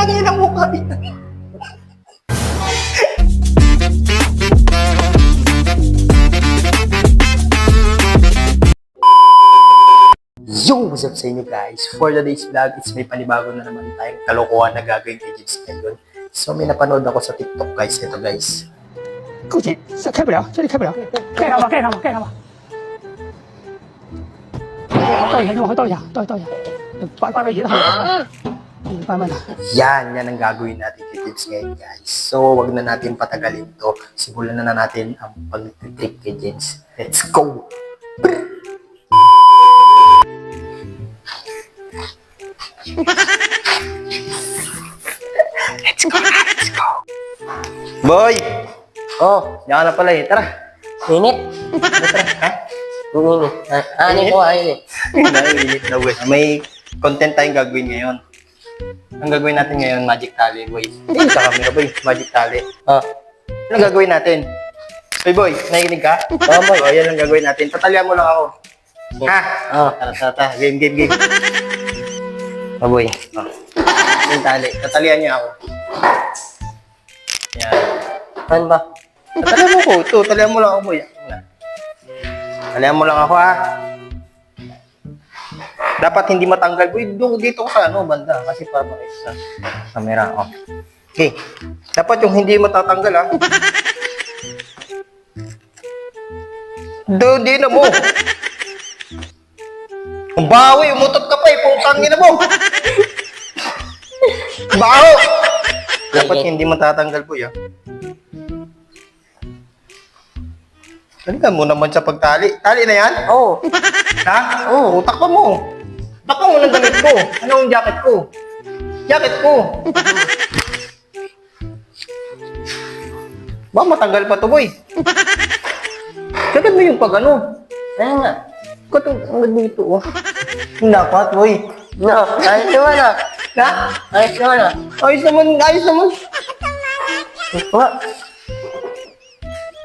Tangin ang mukha niya. Yo! What's up sa inyo guys? For today's vlog, it's may panibago na naman tayong kalokohan na gagawin kay James ngayon. So may napanood ako sa TikTok guys. Ito guys. 够紧，这开不了，这里开不了，盖上吧，盖上吧，盖上吧。倒一下，你往回倒一下，倒一下，把椅子好，慢慢的。 Yan ang gagawin natin kay James ngayon guys. So wag na natin patagalin to. Simulan na natin ang pag-trick kay James. Let's go! Let's go! Let's go! Boy! Oh, Yan na pala eh. Tara! init. Tara! Ha? Init. Ani ko init. Naiinit na boy. May content tayong gagawin ngayon. Ang gagawin natin ngayon, magic tally boy. Sa camera boy, magic tally. Oh, Anong gagawin natin? Boy boy, nakikinig ka? Oo boy. O, yan ang gagawin natin. Tatalian mo lang ako. Ha? oh, Tara. Game. oh boy. Oh. Yung tali. Tatalian niya ako. Yan. Ano ba? Tatalian mo ko. Ito, talian mo lang ako boy. Talian mo lang ako ha. Dapat hindi matanggal. Boy, dito ko sa banda. Kasi para makita sa camera. Oh. Okay. Dapat yung hindi matatanggal ha. Di na mo. Ang bawi, umutot ka pa eh. Putang ina mo. Baho. Dapat hindi matatanggal po yan. Halika mo naman sa pagtali. Tali na yan? Oh, Ha? Oo, takpan mo. Takpan mo ng damit ko. Anong jacket ko? Jacket ko. Ba, matanggal pa to, boy. Sagad mo yung pag ano. ano nga? Hanggang dito, oh. Dapat, boy. No, ayos naman ah. Ha? Ayos naman ah. Ayos naman. Wa,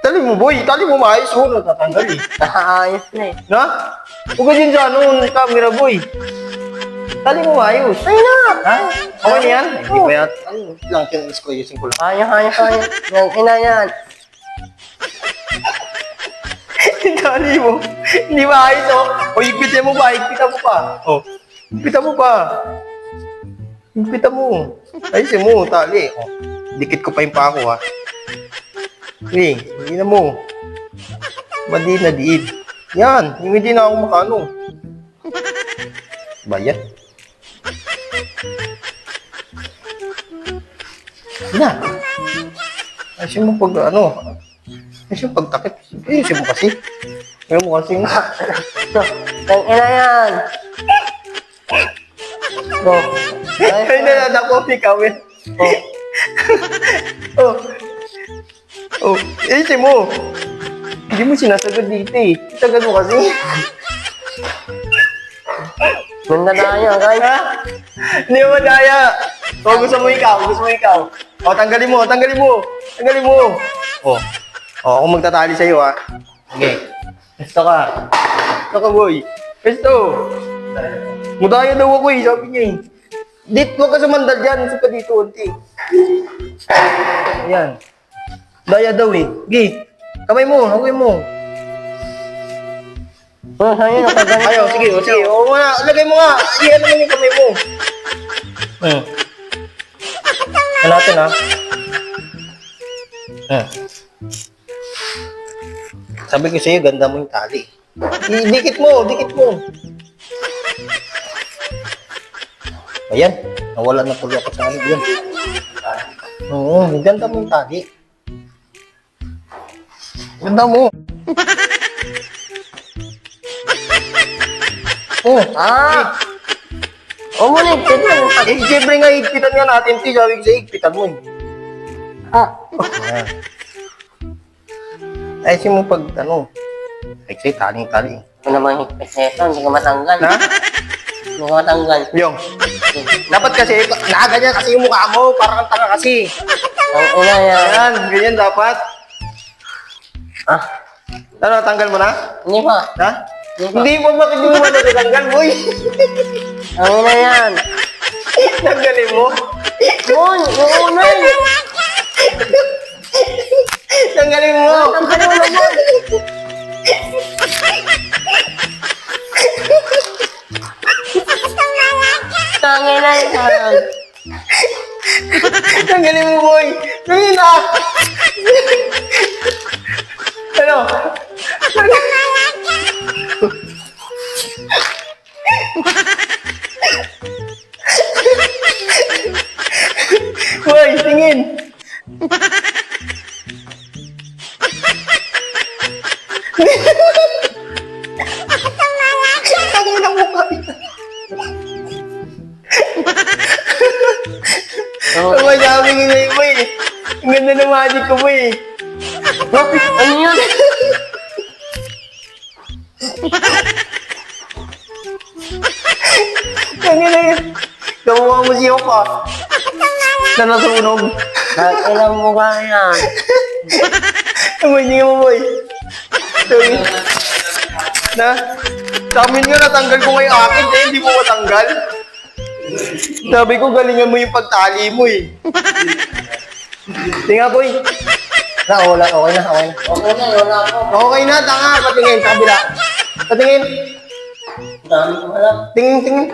Tali mo, boy. Tali mo maayos. Oo, natatanggal eh. ayos na eh. Na? Huwag ka dyan sa camera, boy. Tali mo maayos. Ay na! Ha? Okay na yan? Hindi Oo. ba yan? Ano lang, ayusin ko lang. Ayos. Yan, ina yan. Tali mo. Hindi maayos, oh. O, higpitan mo pa. Oh. Higpitan mo pa. Higpitan mo. Ayusin mo, tali. Oh. Dikit ko pa yung pako, ha. Okay, hindi na mo. Madi na diid. Yan, hindi na ako makano. Bayad. Na. Ayusin mo pag ayusin mo pagtakip. Ayusin mo kasi. Ayusin mo kasi. Yan, ina yan. Oh, ayos Ay, na. ako, ikaw eh. Oh, Oh, ayusin mo. Hindi mo sinasagad dito eh. Sagad mo kasi. ganda na yan, guys. Ha? Hindi mo madaya. O, gusto mo ikaw. O, tanggalin mo. O, ako magtatali sa'yo ha. Okay. Gusto ka, boy. Gusto. Mudaya daw ako eh, sabi niya eh. Huwag ka sumandal dyan. Gusto ka dito, unti. Ayan. Daya daw eh. Okay. Kamay mo, hawin mo. Oh, sa'yo nakaganyan. Ayaw, sige. O nga, lagay mo nga. Iyan naman yung kamay mo. Ano natin ha? Sabi ko sa'yo, ganda mo yung tali. Dikit mo. Ayan, nawala na tuloy ako sa ano yun. Oo, ganda mo yung tali. Ganda mo. Oh, Ah! Umulit, tignan mo. siyempre nga, higpitan nga natin. Sabi ko sa'yo, higpitan mo eh. Ah, Ayan. Ayusin mo pag, like say, tali. ito naman higpit na ito, hindi ka matanggal. Ha? Hindi ka matanggal. Yung, dapat kasi, nakaganyan kasi yung mukha mo, parang kang tanga kasi. Ang ina yan. Ayan, ganyan dapat. Ah, Ano, tanggal mo na? hindi pa. Ha? Hindi pa. Hindi mo, bakit hindi mo natatanggal, boy? Ang ina yan. Tanggalin mo. Boy, yung unay. Tanggalin mo. Tanggalin mo na, boy. Tangin na yan. Tanggalin mo, boy. Dali na. Ano? Boy, tingin. Tangin na mo ka. Ang madaming inay mo eh. Ang ganda ng magic ko mo eh. Bakit? Ano yun? Tangin na yun. Gawa mo siya ka. Na nasunog. Ilang mukha yan. Hindi mo boy. Sorry. Na? Sa amin nga natanggal ko ngayon akin eh. Hindi mo matanggal. Sabi ko galingan mo yung pagtali mo eh. Tinga boy. Na, wala. Okay na, okay na. Okay na, wala ako. Okay na, tanga. Patingin, sa kabila. Patingin. Dami ko wala. Tingin, tingin.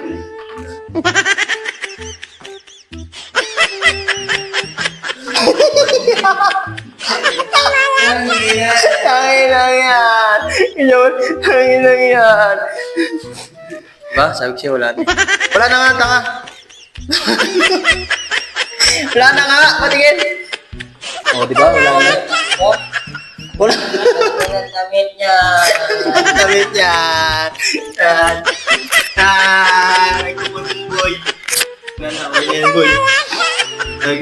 Tangin lang yan. Yun, tangin lang yan. Ba? Sabi ko siya wala na. Wala na nga, tanga. Wala na nga, patingin. O, di ba? Wala na. Wala. Ang damit niya. Damit yan. Yan. Ah, nagkukulong boy. Wala na, okay na yan, boy. Okay.